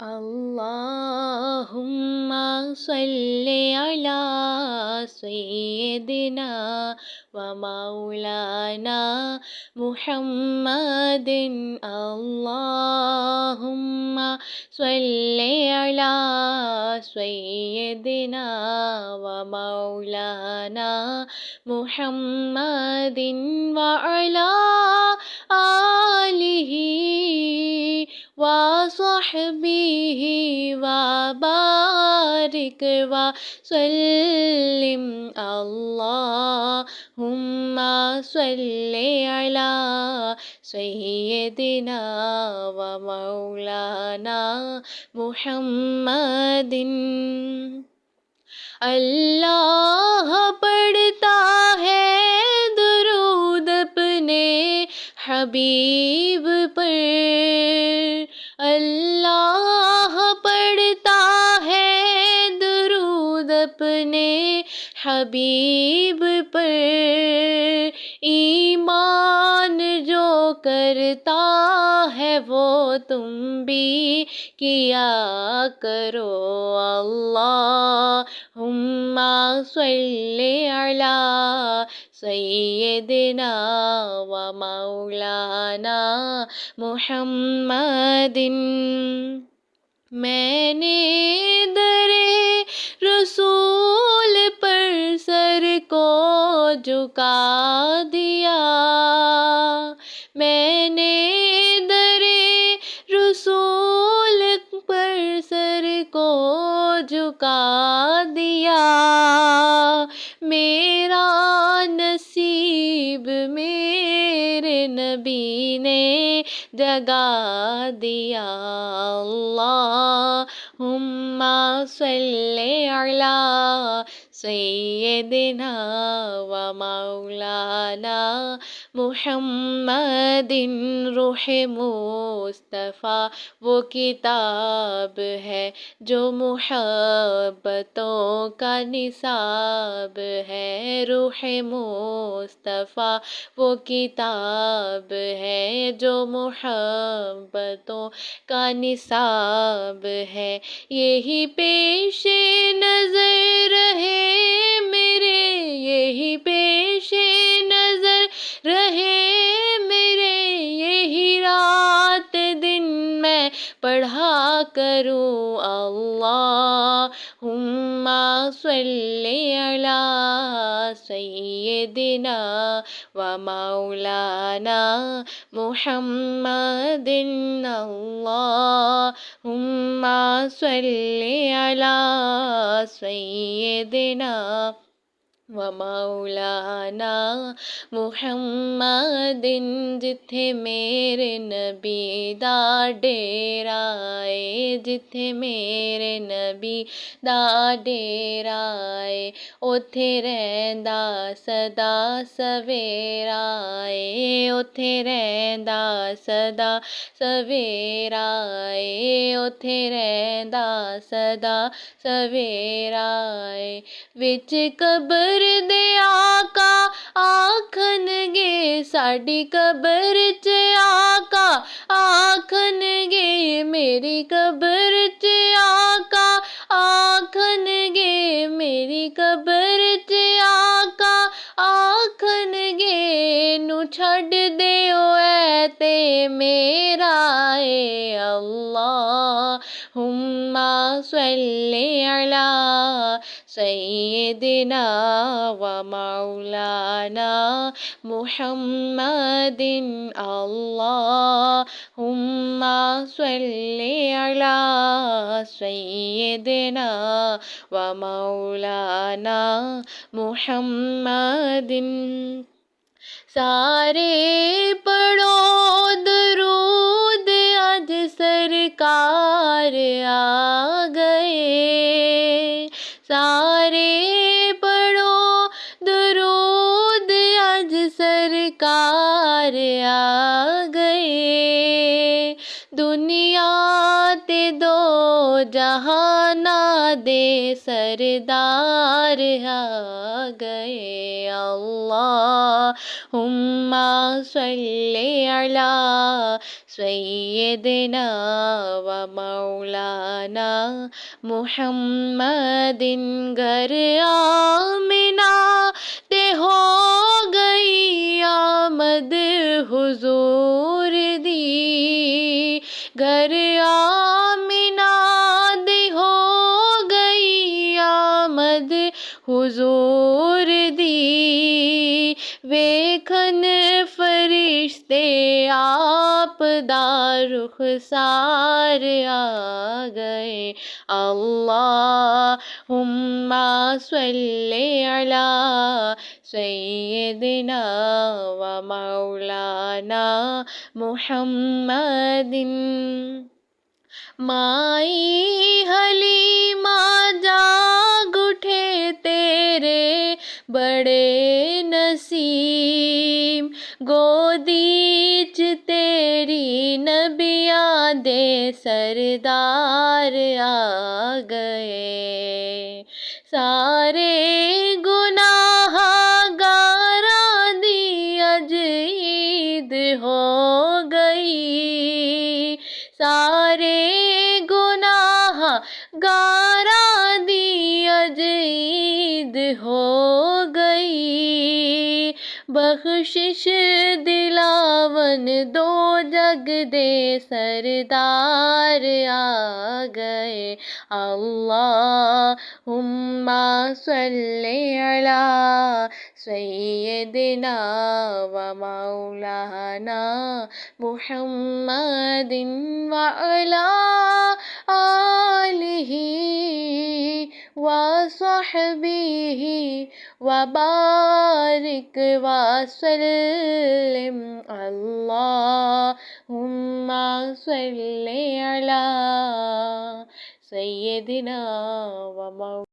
اللہم صلی علی سیدنا و مولانا محمد اللہم صلی علی سیدنا و مولانا محمد وعلی آلہ وصحبہ وبارک وسلم اللہم صلی علی سیدنا و مولانا محمد۔ اللہ پڑھتا ہے درود اپنے حبیب پر، اللہ پڑھتا ہے درود اپنے حبیب پر، ایمان جو کرتا ہے وہ تم بھی کیا کرو۔ اللہم صلی علی سیدنا و مولانا محمد۔ میں نے در رسول پر سر کو جھکا دیا، میں نے در رسول پر سر کو جھکا دیا، میرا نصیب میرے نبی نے جگا دیا۔ اللہم صلی علی سیدنا و مولانا محمد۔ روح مصطفیٰ وہ کتاب ہے جو محبتوں کا نصاب ہے، روح مصطفیٰ وہ کتاب ہے جو محبتوں کا نصاب ہے، یہی پیش نظر رہے میرے، یہی پیش نظر رہے میرے، یہی رات دن میں پڑھا کروں۔ اللہم صلی علی سیدنا و مولانا محمد۔ اللہم صلی علی سیدنا و مولانا محمد۔ جتھے میرے نبی دا ڈیرا ہے، جتھے میرے نبی دا ڈیرا ہے، اوتھے رہندا سدا سویرا ہے، اوتھے رہندا سدا سویرا ہے، اوتھے رہندا سدا سویرا ہے۔ وچ قبر دے آقا آکھن گے، ساڈی قبر چ آقا آکھن گے، میری قبر چ آقا آکھن گے، میری قبر چ آقا آکھن گے، نو چھڈ دیو اے تے میرا اے۔ اللہم صلی علی سیدنا و مولانا محمد۔ اللہم صلی علی سیدنا و مولانا محمد۔ سارے پڑھو درود آج سرکار آ گئے، سارے پڑھو درود آج سرکار آ گئے، دنیا تے دو جہانا دے سردار آ گئے اللہم صلی علی سیدنا و مولانا محمد گھر آمنہ تے ہو گئی آمد حضور دی گھر آمنہ دی ہو گئی آمد حضور دی ویکھن فرشتے آپ دا رخسار آ گئے اللہم صلی علی سیدنا و مولانا محمد مائی حلیمہ جاگ اٹھے تیرے بڑے نسیم گودی چ تیری نبیاں دے سردار آ گئے سارے گناہ گاراں دی اج عید ہو گئی سارے گناہ گاراں دی اج عید ہو گئی بخشش دلاون دو جگ دے سردار آ گئے اللہم صلی علی سیدنا و مولانا محمد وعلی آلہ وصحبہ وبارک وسلم اللہم صلی علی سیدنا و مولانا